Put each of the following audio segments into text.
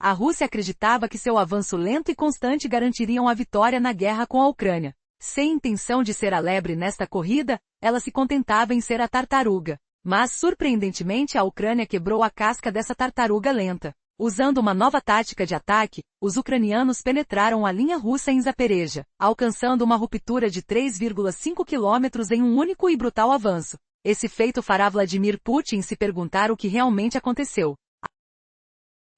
A Rússia acreditava que seu avanço lento e constante garantiriam a vitória na guerra com a Ucrânia. Sem intenção de ser a lebre nesta corrida, ela se contentava em ser a tartaruga. Mas, surpreendentemente, a Ucrânia quebrou a casca dessa tartaruga lenta. Usando uma nova tática de ataque, os ucranianos penetraram a linha russa em Zaporizhzhia, alcançando uma ruptura de 3,5 quilômetros em um único e brutal avanço. Esse feito fará Vladimir Putin se perguntar o que realmente aconteceu.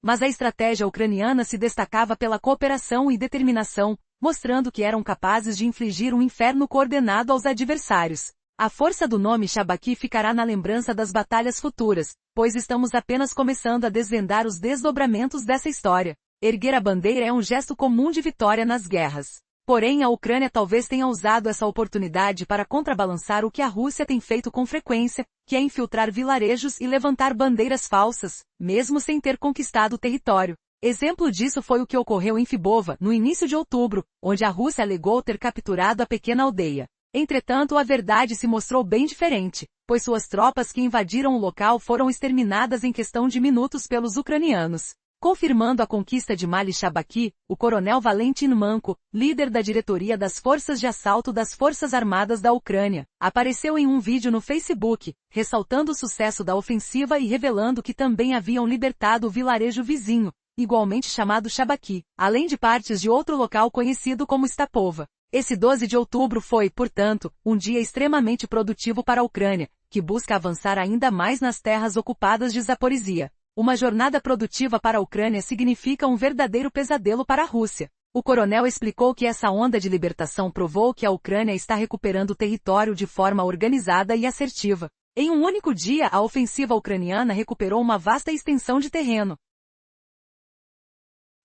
Mas a estratégia ucraniana se destacava pela cooperação e determinação, mostrando que eram capazes de infligir um inferno coordenado aos adversários. A força do nome Shabaki ficará na lembrança das batalhas futuras, pois estamos apenas começando a desvendar os desdobramentos dessa história. Erguer a bandeira é um gesto comum de vitória nas guerras. Porém, a Ucrânia talvez tenha usado essa oportunidade para contrabalançar o que a Rússia tem feito com frequência, que é infiltrar vilarejos e levantar bandeiras falsas, mesmo sem ter conquistado o território. Exemplo disso foi o que ocorreu em Fibova, no início de outubro, onde a Rússia alegou ter capturado a pequena aldeia. Entretanto, a verdade se mostrou bem diferente, pois suas tropas que invadiram o local foram exterminadas em questão de minutos pelos ucranianos. Confirmando a conquista de Mali Shabaki, o coronel Valentin Manko, líder da diretoria das forças de assalto das Forças Armadas da Ucrânia, apareceu em um vídeo no Facebook, ressaltando o sucesso da ofensiva e revelando que também haviam libertado o vilarejo vizinho, igualmente chamado Shabaki, além de partes de outro local conhecido como Stapova. Esse 12 de outubro foi, portanto, um dia extremamente produtivo para a Ucrânia, que busca avançar ainda mais nas terras ocupadas de Zaporizhzhia. Uma jornada produtiva para a Ucrânia significa um verdadeiro pesadelo para a Rússia. O coronel explicou que essa onda de libertação provou que a Ucrânia está recuperando o território de forma organizada e assertiva. Em um único dia, a ofensiva ucraniana recuperou uma vasta extensão de terreno,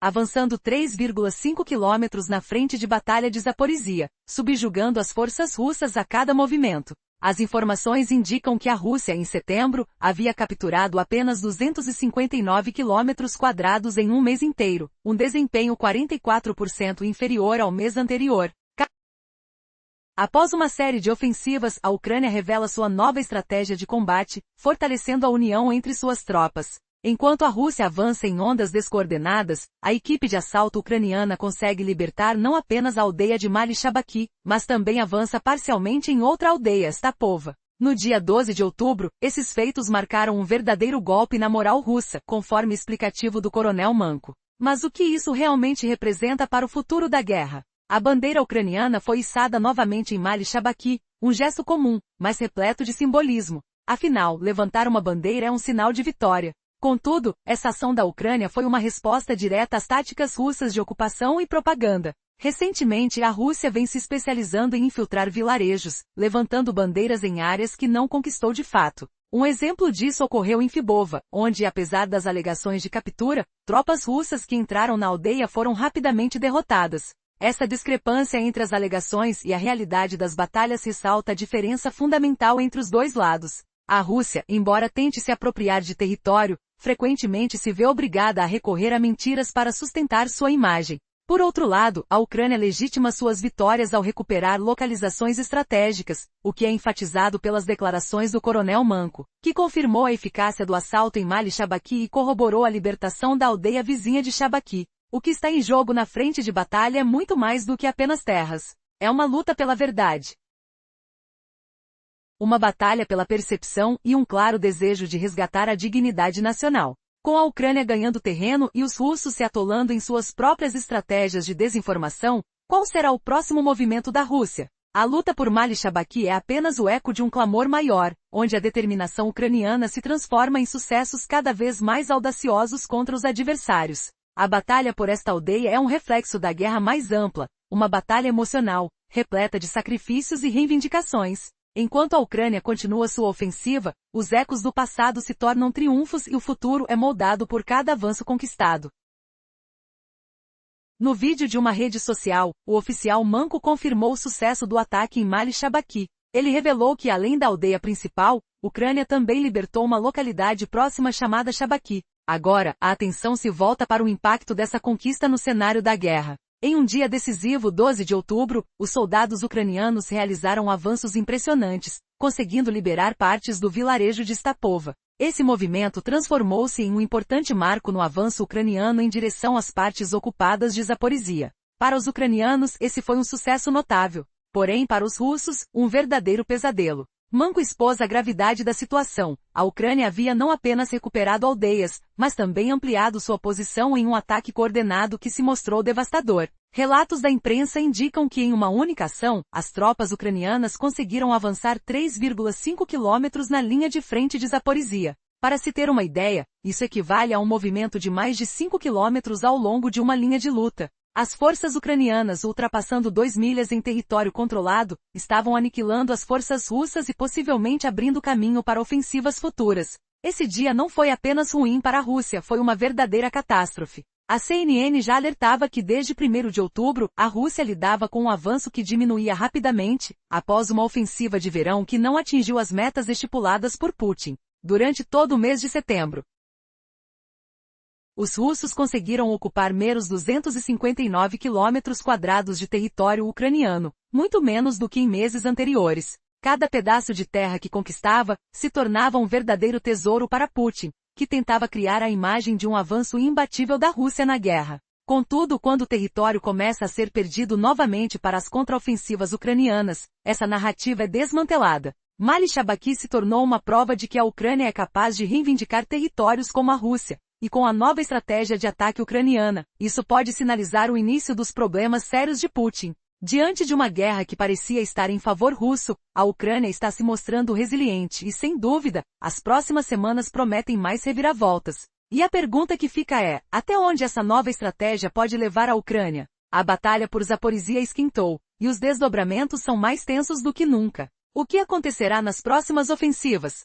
avançando 3,5 quilômetros na frente de batalha de Zaporizhzhia, subjugando as forças russas a cada movimento. As informações indicam que a Rússia, em setembro, havia capturado apenas 259 quilômetros quadrados em um mês inteiro, um desempenho 44% inferior ao mês anterior. Após uma série de ofensivas, a Ucrânia revela sua nova estratégia de combate, fortalecendo a união entre suas tropas. Enquanto a Rússia avança em ondas descoordenadas, a equipe de assalto ucraniana consegue libertar não apenas a aldeia de Mali Shabaki, mas também avança parcialmente em outra aldeia, Stapova. No dia 12 de outubro, esses feitos marcaram um verdadeiro golpe na moral russa, conforme explicativo do coronel Manko. Mas o que isso realmente representa para o futuro da guerra? A bandeira ucraniana foi içada novamente em Mali Shabaki, um gesto comum, mas repleto de simbolismo. Afinal, levantar uma bandeira é um sinal de vitória. Contudo, essa ação da Ucrânia foi uma resposta direta às táticas russas de ocupação e propaganda. Recentemente, a Rússia vem se especializando em infiltrar vilarejos, levantando bandeiras em áreas que não conquistou de fato. Um exemplo disso ocorreu em Fibova, onde, apesar das alegações de captura, tropas russas que entraram na aldeia foram rapidamente derrotadas. Essa discrepância entre as alegações e a realidade das batalhas ressalta a diferença fundamental entre os dois lados. A Rússia, embora tente se apropriar de território, frequentemente se vê obrigada a recorrer a mentiras para sustentar sua imagem. Por outro lado, a Ucrânia legitima suas vitórias ao recuperar localizações estratégicas, o que é enfatizado pelas declarações do coronel Manko, que confirmou a eficácia do assalto em Mali Shabaki e corroborou a libertação da aldeia vizinha de Shabaki. O que está em jogo na frente de batalha é muito mais do que apenas terras. É uma luta pela verdade, uma batalha pela percepção e um claro desejo de resgatar a dignidade nacional. Com a Ucrânia ganhando terreno e os russos se atolando em suas próprias estratégias de desinformação, qual será o próximo movimento da Rússia? A luta por Mali Shabaki é apenas o eco de um clamor maior, onde a determinação ucraniana se transforma em sucessos cada vez mais audaciosos contra os adversários. A batalha por esta aldeia é um reflexo da guerra mais ampla, uma batalha emocional, repleta de sacrifícios e reivindicações. Enquanto a Ucrânia continua sua ofensiva, os ecos do passado se tornam triunfos e o futuro é moldado por cada avanço conquistado. No vídeo de uma rede social, o oficial Manko confirmou o sucesso do ataque em Mali Shabaki. Ele revelou que além da aldeia principal, Ucrânia também libertou uma localidade próxima chamada Shabaki. Agora, a atenção se volta para o impacto dessa conquista no cenário da guerra. Em um dia decisivo, 12 de outubro, os soldados ucranianos realizaram avanços impressionantes, conseguindo liberar partes do vilarejo de Stapova. Esse movimento transformou-se em um importante marco no avanço ucraniano em direção às partes ocupadas de Zaporizhia. Para os ucranianos, esse foi um sucesso notável. Porém, para os russos, um verdadeiro pesadelo. Manco expôs a gravidade da situação. A Ucrânia havia não apenas recuperado aldeias, mas também ampliado sua posição em um ataque coordenado que se mostrou devastador. Relatos da imprensa indicam que em uma única ação, as tropas ucranianas conseguiram avançar 3,5 quilômetros na linha de frente de Zaporizhia. Para se ter uma ideia, isso equivale a um movimento de mais de 5 quilômetros ao longo de uma linha de luta. As forças ucranianas, ultrapassando 2 milhas em território controlado, estavam aniquilando as forças russas e possivelmente abrindo caminho para ofensivas futuras. Esse dia não foi apenas ruim para a Rússia, foi uma verdadeira catástrofe. A CNN já alertava que desde 1º de outubro, a Rússia lidava com um avanço que diminuía rapidamente, após uma ofensiva de verão que não atingiu as metas estipuladas por Putin. Durante todo o mês de setembro, os russos conseguiram ocupar meros 259 quilômetros quadrados de território ucraniano, muito menos do que em meses anteriores. Cada pedaço de terra que conquistava, se tornava um verdadeiro tesouro para Putin, que tentava criar a imagem de um avanço imbatível da Rússia na guerra. Contudo, quando o território começa a ser perdido novamente para as contraofensivas ucranianas, essa narrativa é desmantelada. Mali Shabaki se tornou uma prova de que a Ucrânia é capaz de reivindicar territórios como a Rússia. E com a nova estratégia de ataque ucraniana, isso pode sinalizar o início dos problemas sérios de Putin. Diante de uma guerra que parecia estar em favor russo, a Ucrânia está se mostrando resiliente e, sem dúvida, as próximas semanas prometem mais reviravoltas. E a pergunta que fica é, até onde essa nova estratégia pode levar a Ucrânia? A batalha por Zaporizhia esquentou, e os desdobramentos são mais tensos do que nunca. O que acontecerá nas próximas ofensivas?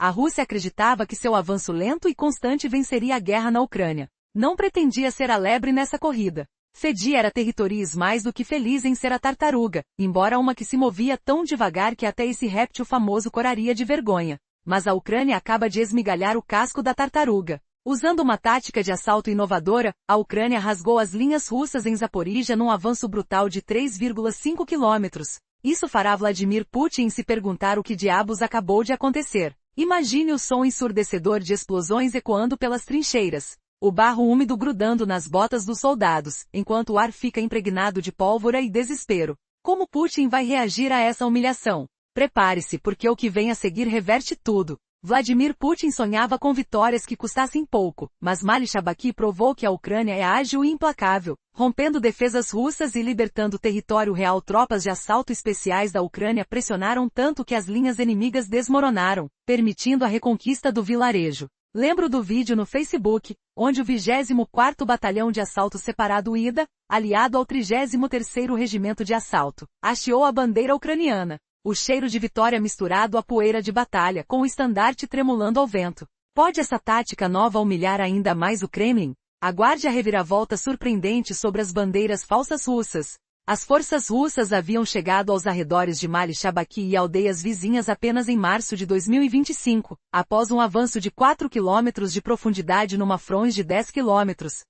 A Rússia acreditava que seu avanço lento e constante venceria a guerra na Ucrânia. Não pretendia ser a lebre nessa corrida. Fedia era territoriz mais do que feliz em ser a tartaruga, embora uma que se movia tão devagar que até esse réptil famoso coraria de vergonha. Mas a Ucrânia acaba de esmigalhar o casco da tartaruga. Usando uma tática de assalto inovadora, a Ucrânia rasgou as linhas russas em Zaporizhia num avanço brutal de 3,5 quilômetros. Isso fará Vladimir Putin se perguntar o que diabos acabou de acontecer. Imagine o som ensurdecedor de explosões ecoando pelas trincheiras. O barro úmido grudando nas botas dos soldados, enquanto o ar fica impregnado de pólvora e desespero. Como Putin vai reagir a essa humilhação? Prepare-se, porque o que vem a seguir reverte tudo. Vladimir Putin sonhava com vitórias que custassem pouco, mas Mali Shabaki provou que a Ucrânia é ágil e implacável, rompendo defesas russas e libertando território real. Tropas de assalto especiais da Ucrânia pressionaram tanto que as linhas inimigas desmoronaram, permitindo a reconquista do vilarejo. Lembro do vídeo no Facebook, onde o 24º Batalhão de Assalto Separado IDA, aliado ao 33º Regimento de Assalto, hasteou a bandeira ucraniana. O cheiro de vitória misturado à poeira de batalha, com o estandarte tremulando ao vento. Pode essa tática nova humilhar ainda mais o Kremlin? Aguarde a reviravolta surpreendente sobre as bandeiras falsas russas. As forças russas haviam chegado aos arredores de Mali Shabaki e aldeias vizinhas apenas em março de 2025, após um avanço de 4 quilômetros de profundidade numa fronde de 10 quilômetros,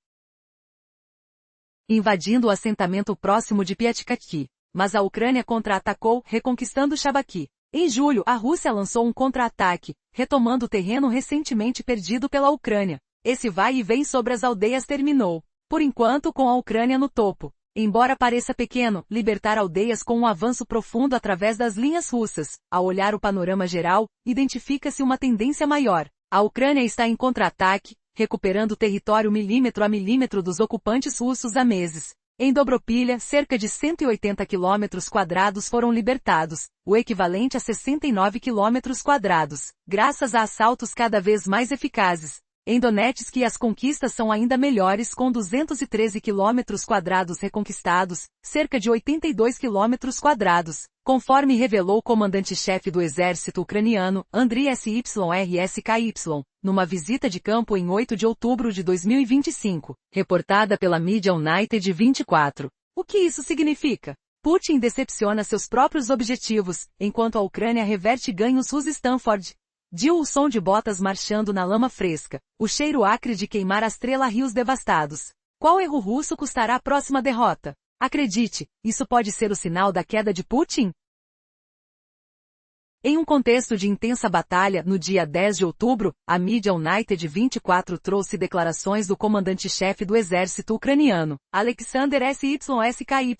invadindo o assentamento próximo de Piatkivka. Mas a Ucrânia contra-atacou, reconquistando Shabaki. Em julho, a Rússia lançou um contra-ataque, retomando o terreno recentemente perdido pela Ucrânia. Esse vai e vem sobre as aldeias terminou, por enquanto, com a Ucrânia no topo. Embora pareça pequeno, libertar aldeias com um avanço profundo através das linhas russas. Ao olhar o panorama geral, identifica-se uma tendência maior. A Ucrânia está em contra-ataque, recuperando território milímetro a milímetro dos ocupantes russos há meses. Em Dobropilha, cerca de 180 quilômetros quadrados foram libertados, o equivalente a 69 quilômetros quadrados, graças a assaltos cada vez mais eficazes. Em Donetsk, as conquistas são ainda melhores, com 213 quilômetros quadrados reconquistados, cerca de 82 quilômetros quadrados, conforme revelou o comandante-chefe do exército ucraniano, Andriy Syrsky, numa visita de campo em 8 de outubro de 2025, reportada pela mídia United 24. O que isso significa? Putin decepciona seus próprios objetivos, enquanto a Ucrânia reverte ganhos russos. Stanford. Diu o som de botas marchando na lama fresca, o cheiro acre de queimar a estrela, rios devastados. Qual erro russo custará a próxima derrota? Acredite, isso pode ser o sinal da queda de Putin? Em um contexto de intensa batalha, no dia 10 de outubro, a mídia United 24 trouxe declarações do comandante-chefe do exército ucraniano, Alexander SYSKY.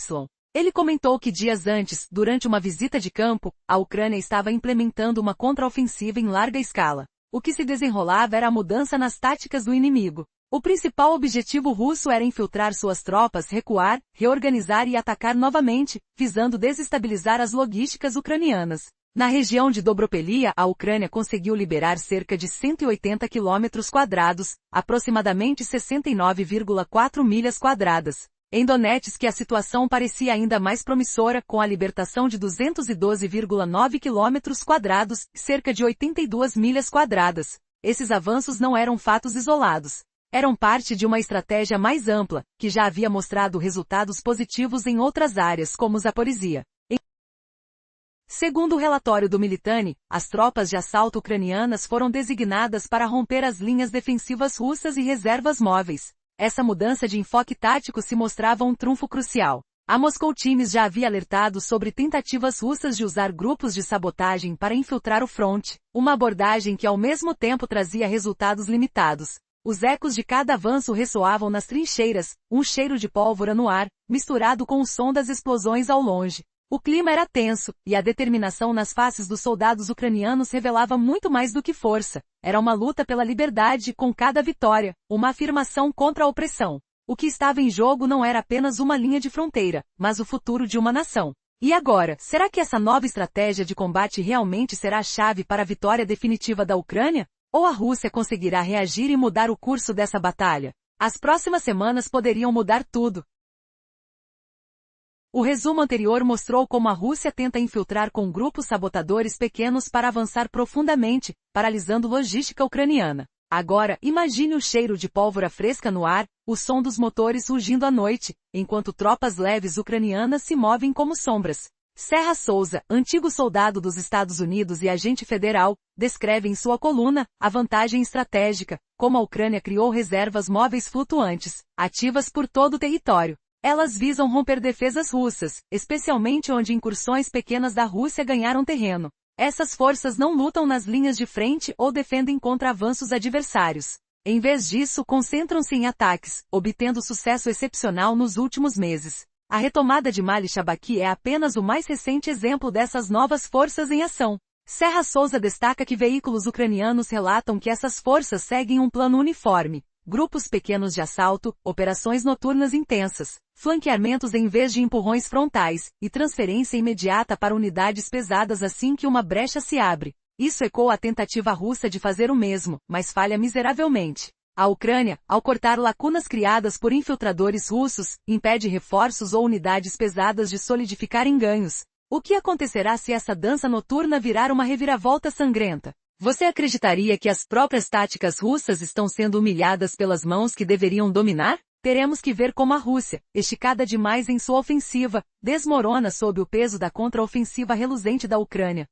Ele comentou que dias antes, durante uma visita de campo, a Ucrânia estava implementando uma contraofensiva em larga escala. O que se desenrolava era a mudança nas táticas do inimigo. O principal objetivo russo era infiltrar suas tropas, recuar, reorganizar e atacar novamente, visando desestabilizar as logísticas ucranianas. Na região de Dobropelia, a Ucrânia conseguiu liberar cerca de 180 quilômetros quadrados, aproximadamente 69,4 milhas quadradas. Em Donetsk, a situação parecia ainda mais promissora, com a libertação de 212,9 quilômetros quadrados, cerca de 82 milhas quadradas. Esses avanços não eram fatos isolados. Eram parte de uma estratégia mais ampla, que já havia mostrado resultados positivos em outras áreas, como Zaporizhia. Segundo o relatório do Militani, as tropas de assalto ucranianas foram designadas para romper as linhas defensivas russas e reservas móveis. Essa mudança de enfoque tático se mostrava um trunfo crucial. A Moscow Times já havia alertado sobre tentativas russas de usar grupos de sabotagem para infiltrar o fronte, uma abordagem que ao mesmo tempo trazia resultados limitados. Os ecos de cada avanço ressoavam nas trincheiras, um cheiro de pólvora no ar, misturado com o som das explosões ao longe. O clima era tenso, e a determinação nas faces dos soldados ucranianos revelava muito mais do que força. Era uma luta pela liberdade com cada vitória, uma afirmação contra a opressão. O que estava em jogo não era apenas uma linha de fronteira, mas o futuro de uma nação. E agora, será que essa nova estratégia de combate realmente será a chave para a vitória definitiva da Ucrânia? Ou a Rússia conseguirá reagir e mudar o curso dessa batalha? As próximas semanas poderiam mudar tudo. O resumo anterior mostrou como a Rússia tenta infiltrar com grupos sabotadores pequenos para avançar profundamente, paralisando logística ucraniana. Agora, imagine o cheiro de pólvora fresca no ar, o som dos motores rugindo à noite, enquanto tropas leves ucranianas se movem como sombras. Serra Souza, antigo soldado dos Estados Unidos e agente federal, descreve em sua coluna a vantagem estratégica, como a Ucrânia criou reservas móveis flutuantes, ativas por todo o território. Elas visam romper defesas russas, especialmente onde incursões pequenas da Rússia ganharam terreno. Essas forças não lutam nas linhas de frente ou defendem contra avanços adversários. Em vez disso, concentram-se em ataques, obtendo sucesso excepcional nos últimos meses. A retomada de Mali Shabaki é apenas o mais recente exemplo dessas novas forças em ação. Serra Souza destaca que veículos ucranianos relatam que essas forças seguem um plano uniforme. Grupos pequenos de assalto, operações noturnas intensas, flanqueamentos em vez de empurrões frontais, e transferência imediata para unidades pesadas assim que uma brecha se abre. Isso ecoa a tentativa russa de fazer o mesmo, mas falha miseravelmente. A Ucrânia, ao cortar lacunas criadas por infiltradores russos, impede reforços ou unidades pesadas de solidificarem ganhos. O que acontecerá se essa dança noturna virar uma reviravolta sangrenta? Você acreditaria que as próprias táticas russas estão sendo humilhadas pelas mãos que deveriam dominar? Teremos que ver como a Rússia, esticada demais em sua ofensiva, desmorona sob o peso da contraofensiva reluzente da Ucrânia.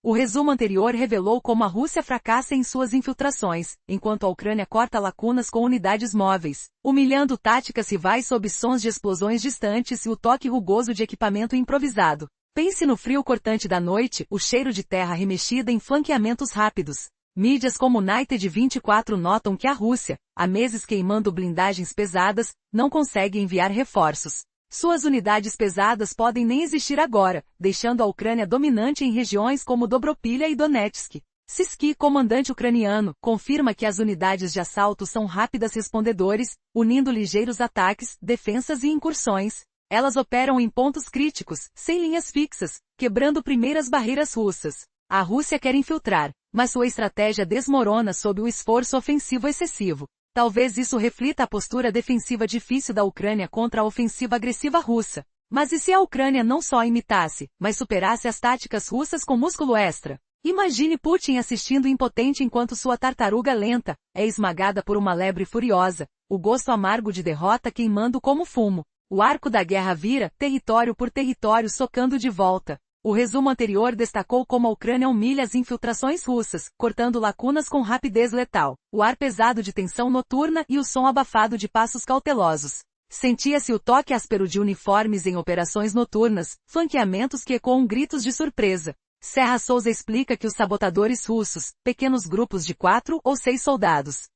O resumo anterior revelou como a Rússia fracassa em suas infiltrações, enquanto a Ucrânia corta lacunas com unidades móveis, humilhando táticas rivais sob sons de explosões distantes e o toque rugoso de equipamento improvisado. Pense no frio cortante da noite, o cheiro de terra remexida em flanqueamentos rápidos. Mídias como United 24 notam que a Rússia, há meses queimando blindagens pesadas, não consegue enviar reforços. Suas unidades pesadas podem nem existir agora, deixando a Ucrânia dominante em regiões como Dobropilia e Donetsk. Siski, comandante ucraniano, confirma que as unidades de assalto são rápidas respondedores, unindo ligeiros ataques, defensas e incursões. Elas operam em pontos críticos, sem linhas fixas, quebrando primeiras barreiras russas. A Rússia quer infiltrar, mas sua estratégia desmorona sob o esforço ofensivo excessivo. Talvez isso reflita a postura defensiva difícil da Ucrânia contra a ofensiva agressiva russa. Mas e se a Ucrânia não só imitasse, mas superasse as táticas russas com músculo extra? Imagine Putin assistindo impotente enquanto sua tartaruga lenta é esmagada por uma lebre furiosa, o gosto amargo de derrota queimando como fumo. O arco da guerra vira, território por território socando de volta. O resumo anterior destacou como a Ucrânia humilha as infiltrações russas, cortando lacunas com rapidez letal. O ar pesado de tensão noturna e o som abafado de passos cautelosos. Sentia-se o toque áspero de uniformes em operações noturnas, flanqueamentos que ecoam gritos de surpresa. Serra Souza explica que os sabotadores russos, pequenos grupos de 4 ou 6 soldados,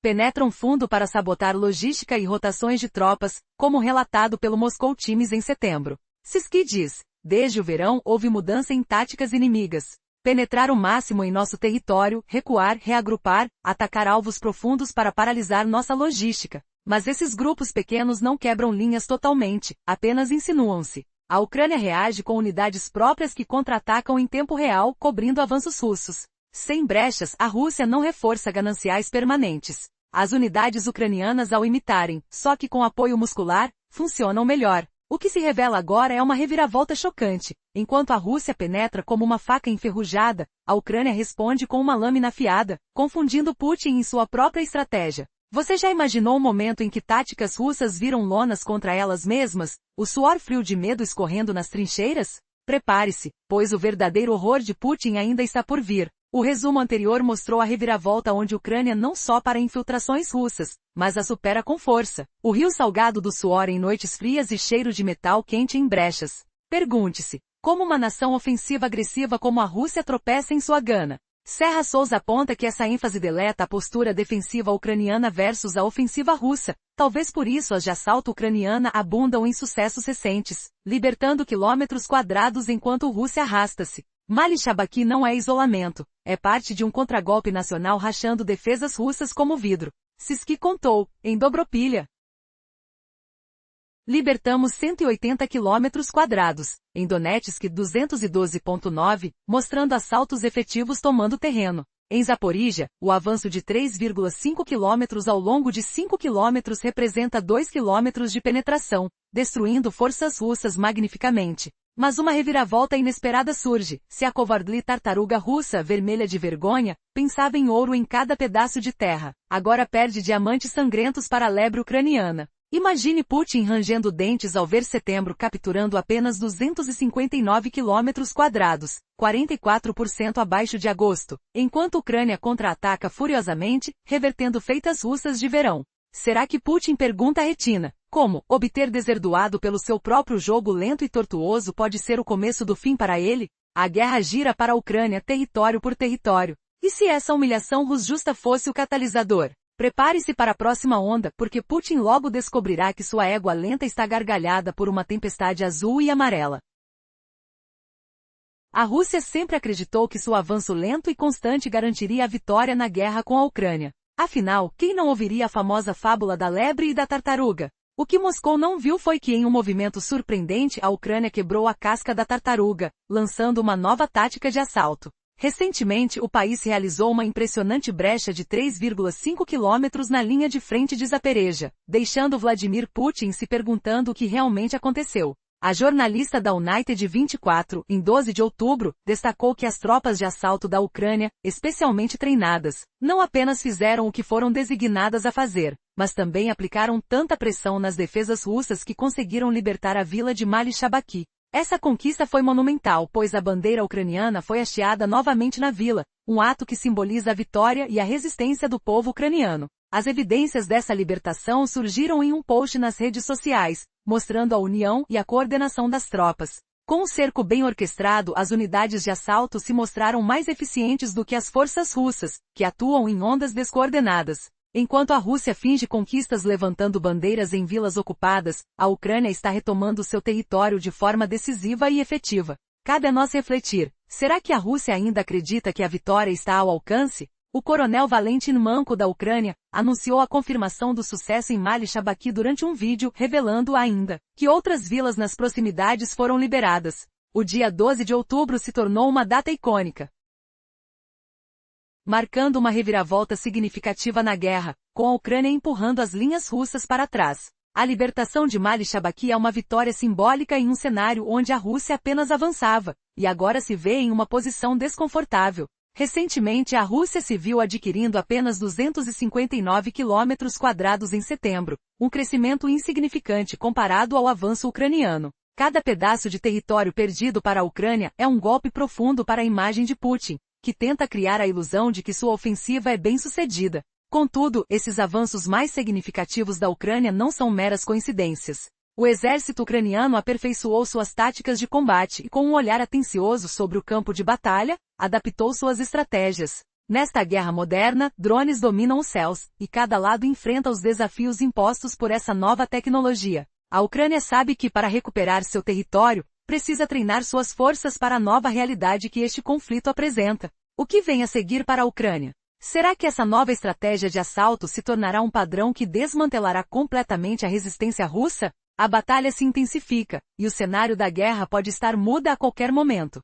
penetram fundo para sabotar logística e rotações de tropas, como relatado pelo Moscow Times em setembro. Siski diz, desde o verão houve mudança em táticas inimigas. Penetrar o máximo em nosso território, recuar, reagrupar, atacar alvos profundos para paralisar nossa logística. Mas esses grupos pequenos não quebram linhas totalmente, apenas insinuam-se. A Ucrânia reage com unidades próprias que contra-atacam em tempo real, cobrindo avanços russos. Sem brechas, a Rússia não reforça gananciais permanentes. As unidades ucranianas, ao imitarem, só que com apoio muscular, funcionam melhor. O que se revela agora é uma reviravolta chocante. Enquanto a Rússia penetra como uma faca enferrujada, a Ucrânia responde com uma lâmina afiada, confundindo Putin em sua própria estratégia. Você já imaginou o momento em que táticas russas viram lonas contra elas mesmas, o suor frio de medo escorrendo nas trincheiras? Prepare-se, pois o verdadeiro horror de Putin ainda está por vir. O resumo anterior mostrou a reviravolta onde a Ucrânia não só para infiltrações russas, mas a supera com força. O rio salgado do suor em noites frias e cheiro de metal quente em brechas. Pergunte-se, como uma nação ofensiva agressiva como a Rússia tropeça em sua gana? Serra Souza aponta que essa ênfase deleta a postura defensiva ucraniana versus a ofensiva russa. Talvez por isso as de assalto ucraniana abundam em sucessos recentes, libertando quilômetros quadrados enquanto a Rússia arrasta-se. Mali Shabaki não é isolamento, é parte de um contragolpe nacional rachando defesas russas como vidro. Siski contou, em Dobropilha. Libertamos 180 quilômetros quadrados, em Donetsk 212,9, mostrando assaltos efetivos tomando terreno. Em Zaporíjia, o avanço de 3,5 quilômetros ao longo de 5 quilômetros representa 2 quilômetros de penetração, destruindo forças russas magnificamente. Mas uma reviravolta inesperada surge. Se a covarde tartaruga russa, vermelha de vergonha, pensava em ouro em cada pedaço de terra, agora perde diamantes sangrentos para a lebre ucraniana. Imagine Putin rangendo dentes ao ver setembro capturando apenas 259 quilômetros quadrados, 44% abaixo de agosto, enquanto a Ucrânia contra-ataca furiosamente, revertendo feitas russas de verão. Será que Putin pergunta a retina? Como obter deserdoado pelo seu próprio jogo lento e tortuoso pode ser o começo do fim para ele? A guerra gira para a Ucrânia território por território. E se essa humilhação justa fosse o catalisador? Prepare-se para a próxima onda, porque Putin logo descobrirá que sua égua lenta está gargalhada por uma tempestade azul e amarela. A Rússia sempre acreditou que seu avanço lento e constante garantiria a vitória na guerra com a Ucrânia. Afinal, quem não ouviria a famosa fábula da lebre e da tartaruga? O que Moscou não viu foi que em um movimento surpreendente a Ucrânia quebrou a casca da tartaruga, lançando uma nova tática de assalto. Recentemente o país realizou uma impressionante brecha de 3,5 quilômetros na linha de frente de Zaporizhia, deixando Vladimir Putin se perguntando o que realmente aconteceu. A jornalista da United 24, em 12 de outubro, destacou que as tropas de assalto da Ucrânia, especialmente treinadas, não apenas fizeram o que foram designadas a fazer, mas também aplicaram tanta pressão nas defesas russas que conseguiram libertar a vila de Mali Shabaki. Essa conquista foi monumental, pois a bandeira ucraniana foi hasteada novamente na vila, um ato que simboliza a vitória e a resistência do povo ucraniano. As evidências dessa libertação surgiram em um post nas redes sociais, mostrando a união e a coordenação das tropas. Com o cerco bem orquestrado, as unidades de assalto se mostraram mais eficientes do que as forças russas, que atuam em ondas descoordenadas. Enquanto a Rússia finge conquistas levantando bandeiras em vilas ocupadas, a Ucrânia está retomando seu território de forma decisiva e efetiva. Cabe a nós refletir, será que a Rússia ainda acredita que a vitória está ao alcance? O coronel Valentin Manko da Ucrânia anunciou a confirmação do sucesso em Mali Shabaki durante um vídeo, revelando ainda que outras vilas nas proximidades foram liberadas. O dia 12 de outubro se tornou uma data icônica, marcando uma reviravolta significativa na guerra, com a Ucrânia empurrando as linhas russas para trás. A libertação de Mali Shabaki é uma vitória simbólica em um cenário onde a Rússia apenas avançava, e agora se vê em uma posição desconfortável. Recentemente a Rússia se viu adquirindo apenas 259 quilômetros quadrados em setembro, um crescimento insignificante comparado ao avanço ucraniano. Cada pedaço de território perdido para a Ucrânia é um golpe profundo para a imagem de Putin, que tenta criar a ilusão de que sua ofensiva é bem-sucedida. Contudo, esses avanços mais significativos da Ucrânia não são meras coincidências. O exército ucraniano aperfeiçoou suas táticas de combate e, com um olhar atencioso sobre o campo de batalha, adaptou suas estratégias. Nesta guerra moderna, drones dominam os céus, e cada lado enfrenta os desafios impostos por essa nova tecnologia. A Ucrânia sabe que, para recuperar seu território, precisa treinar suas forças para a nova realidade que este conflito apresenta. O que vem a seguir para a Ucrânia? Será que essa nova estratégia de assalto se tornará um padrão que desmantelará completamente a resistência russa? A batalha se intensifica, e o cenário da guerra pode estar muda a qualquer momento.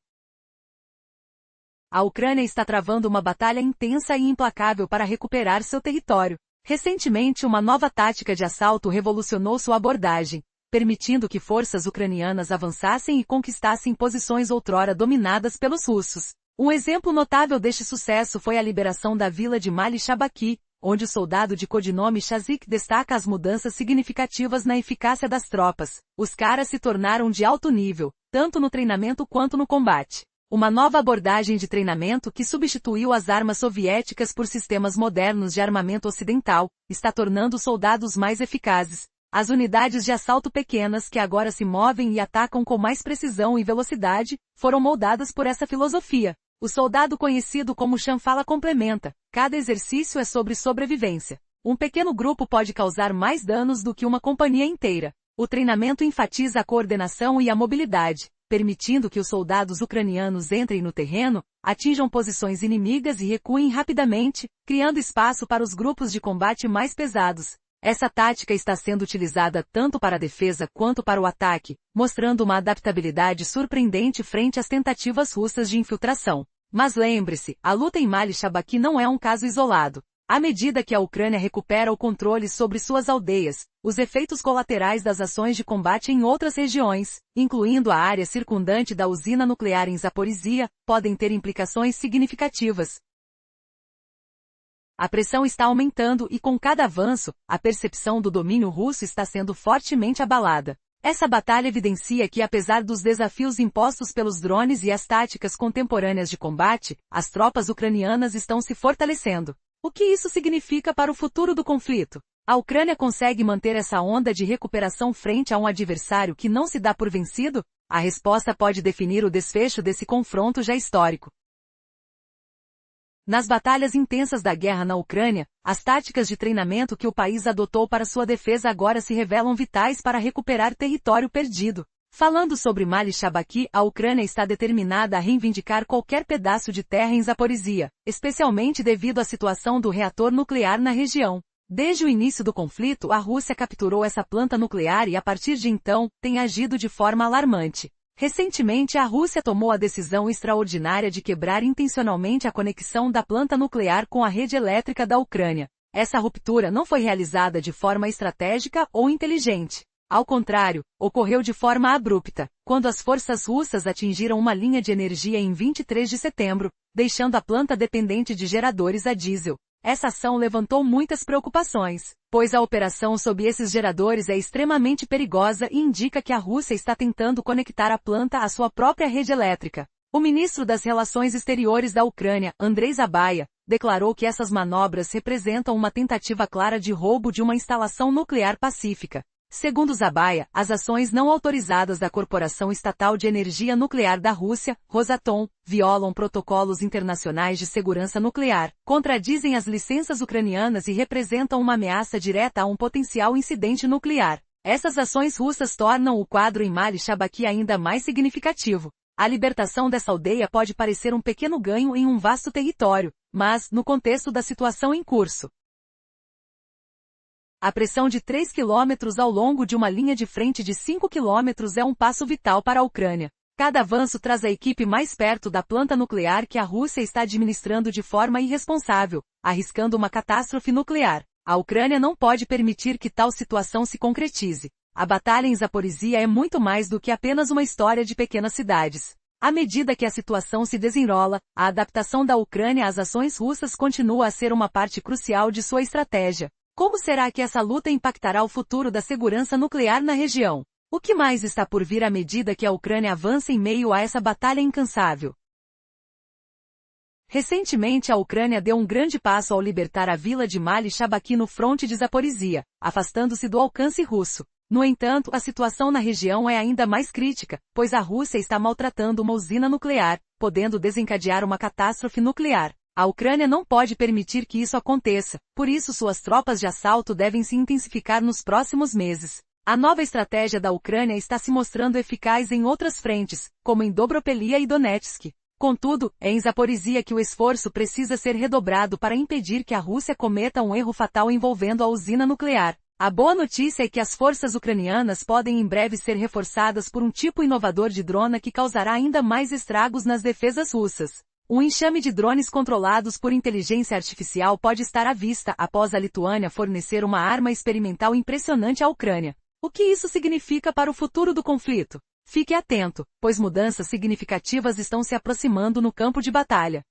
A Ucrânia está travando uma batalha intensa e implacável para recuperar seu território. Recentemente, uma nova tática de assalto revolucionou sua abordagem, permitindo que forças ucranianas avançassem e conquistassem posições outrora dominadas pelos russos. Um exemplo notável deste sucesso foi a liberação da vila de Mali Shabaki, onde o soldado de codinome Chazik destaca as mudanças significativas na eficácia das tropas. Os caras se tornaram de alto nível, tanto no treinamento quanto no combate. Uma nova abordagem de treinamento que substituiu as armas soviéticas por sistemas modernos de armamento ocidental, está tornando os soldados mais eficazes. As unidades de assalto pequenas que agora se movem e atacam com mais precisão e velocidade, foram moldadas por essa filosofia. O soldado conhecido como chanfala complementa. Cada exercício é sobre sobrevivência. Um pequeno grupo pode causar mais danos do que uma companhia inteira. O treinamento enfatiza a coordenação e a mobilidade, permitindo que os soldados ucranianos entrem no terreno, atinjam posições inimigas e recuem rapidamente, criando espaço para os grupos de combate mais pesados. Essa tática está sendo utilizada tanto para a defesa quanto para o ataque, mostrando uma adaptabilidade surpreendente frente às tentativas russas de infiltração. Mas lembre-se, a luta em Mali Shabaki não é um caso isolado. À medida que a Ucrânia recupera o controle sobre suas aldeias, os efeitos colaterais das ações de combate em outras regiões, incluindo a área circundante da usina nuclear em Zaporizhia, podem ter implicações significativas. A pressão está aumentando e, com cada avanço, a percepção do domínio russo está sendo fortemente abalada. Essa batalha evidencia que, apesar dos desafios impostos pelos drones e as táticas contemporâneas de combate, as tropas ucranianas estão se fortalecendo. O que isso significa para o futuro do conflito? A Ucrânia consegue manter essa onda de recuperação frente a um adversário que não se dá por vencido? A resposta pode definir o desfecho desse confronto já histórico. Nas batalhas intensas da guerra na Ucrânia, as táticas de treinamento que o país adotou para sua defesa agora se revelam vitais para recuperar território perdido. Falando sobre Mali Shabaki, a Ucrânia está determinada a reivindicar qualquer pedaço de terra em Zaporizhia, especialmente devido à situação do reator nuclear na região. Desde o início do conflito, a Rússia capturou essa planta nuclear e, a partir de então, tem agido de forma alarmante. Recentemente, a Rússia tomou a decisão extraordinária de quebrar intencionalmente a conexão da planta nuclear com a rede elétrica da Ucrânia. Essa ruptura não foi realizada de forma estratégica ou inteligente. Ao contrário, ocorreu de forma abrupta, quando as forças russas atingiram uma linha de energia em 23 de setembro, deixando a planta dependente de geradores a diesel. Essa ação levantou muitas preocupações, pois a operação sob esses geradores é extremamente perigosa e indica que a Rússia está tentando conectar a planta à sua própria rede elétrica. O ministro das Relações Exteriores da Ucrânia, Andrei Zabaia, declarou que essas manobras representam uma tentativa clara de roubo de uma instalação nuclear pacífica. Segundo Zabaia, as ações não autorizadas da Corporação Estatal de Energia Nuclear da Rússia, Rosatom, violam protocolos internacionais de segurança nuclear, contradizem as licenças ucranianas e representam uma ameaça direta a um potencial incidente nuclear. Essas ações russas tornam o quadro em Mali Shabaki ainda mais significativo. A libertação dessa aldeia pode parecer um pequeno ganho em um vasto território, mas, no contexto da situação em curso, a pressão de 3 quilômetros ao longo de uma linha de frente de 5 quilômetros é um passo vital para a Ucrânia. Cada avanço traz a equipe mais perto da planta nuclear que a Rússia está administrando de forma irresponsável, arriscando uma catástrofe nuclear. A Ucrânia não pode permitir que tal situação se concretize. A batalha em Zaporizhia é muito mais do que apenas uma história de pequenas cidades. À medida que a situação se desenrola, a adaptação da Ucrânia às ações russas continua a ser uma parte crucial de sua estratégia. Como será que essa luta impactará o futuro da segurança nuclear na região? O que mais está por vir à medida que a Ucrânia avança em meio a essa batalha incansável? Recentemente a Ucrânia deu um grande passo ao libertar a vila de Mali Shabaki no fronte de Zaporizhia, afastando-se do alcance russo. No entanto, a situação na região é ainda mais crítica, pois a Rússia está maltratando uma usina nuclear, podendo desencadear uma catástrofe nuclear. A Ucrânia não pode permitir que isso aconteça, por isso suas tropas de assalto devem se intensificar nos próximos meses. A nova estratégia da Ucrânia está se mostrando eficaz em outras frentes, como em Dobropelia e Donetsk. Contudo, é em Zaporizhia que o esforço precisa ser redobrado para impedir que a Rússia cometa um erro fatal envolvendo a usina nuclear. A boa notícia é que as forças ucranianas podem em breve ser reforçadas por um tipo inovador de drone que causará ainda mais estragos nas defesas russas. Um enxame de drones controlados por inteligência artificial pode estar à vista após a Lituânia fornecer uma arma experimental impressionante à Ucrânia. O que isso significa para o futuro do conflito? Fique atento, pois mudanças significativas estão se aproximando no campo de batalha.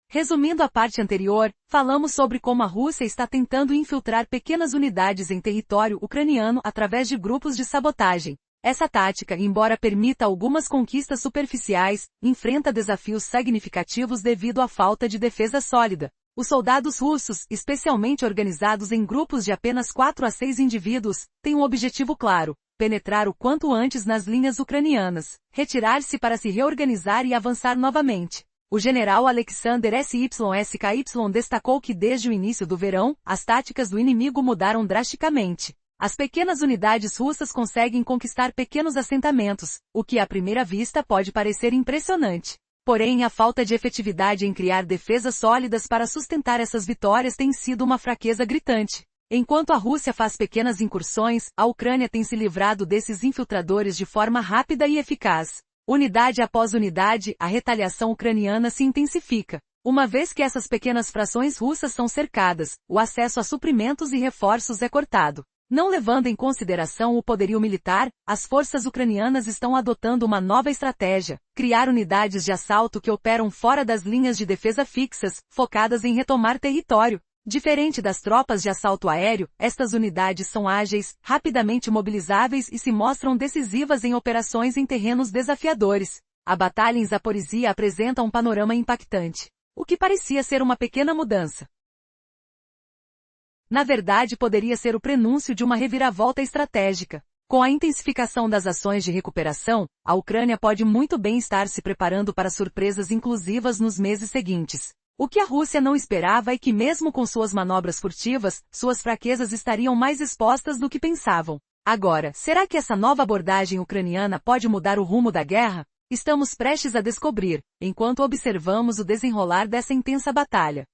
Resumindo a parte anterior, falamos sobre como a Rússia está tentando infiltrar pequenas unidades em território ucraniano através de grupos de sabotagem. Essa tática, embora permita algumas conquistas superficiais, enfrenta desafios significativos devido à falta de defesa sólida. Os soldados russos, especialmente organizados em grupos de apenas 4 a 6 indivíduos, têm um objetivo claro: penetrar o quanto antes nas linhas ucranianas, retirar-se para se reorganizar e avançar novamente. O general Alexander SYSKY destacou que desde o início do verão, as táticas do inimigo mudaram drasticamente. As pequenas unidades russas conseguem conquistar pequenos assentamentos, o que à primeira vista pode parecer impressionante. Porém, a falta de efetividade em criar defesas sólidas para sustentar essas vitórias tem sido uma fraqueza gritante. Enquanto a Rússia faz pequenas incursões, a Ucrânia tem se livrado desses infiltradores de forma rápida e eficaz. Unidade após unidade, a retaliação ucraniana se intensifica. Uma vez que essas pequenas frações russas são cercadas, o acesso a suprimentos e reforços é cortado. Não levando em consideração o poderio militar, as forças ucranianas estão adotando uma nova estratégia: criar unidades de assalto que operam fora das linhas de defesa fixas, focadas em retomar território. Diferente das tropas de assalto aéreo, estas unidades são ágeis, rapidamente mobilizáveis e se mostram decisivas em operações em terrenos desafiadores. A batalha em Zaporizhia apresenta um panorama impactante. O que parecia ser uma pequena mudança, na verdade poderia ser o prenúncio de uma reviravolta estratégica. Com a intensificação das ações de recuperação, a Ucrânia pode muito bem estar se preparando para surpresas inclusivas nos meses seguintes. O que a Rússia não esperava é que mesmo com suas manobras furtivas, suas fraquezas estariam mais expostas do que pensavam. Agora, será que essa nova abordagem ucraniana pode mudar o rumo da guerra? Estamos prestes a descobrir, enquanto observamos o desenrolar dessa intensa batalha.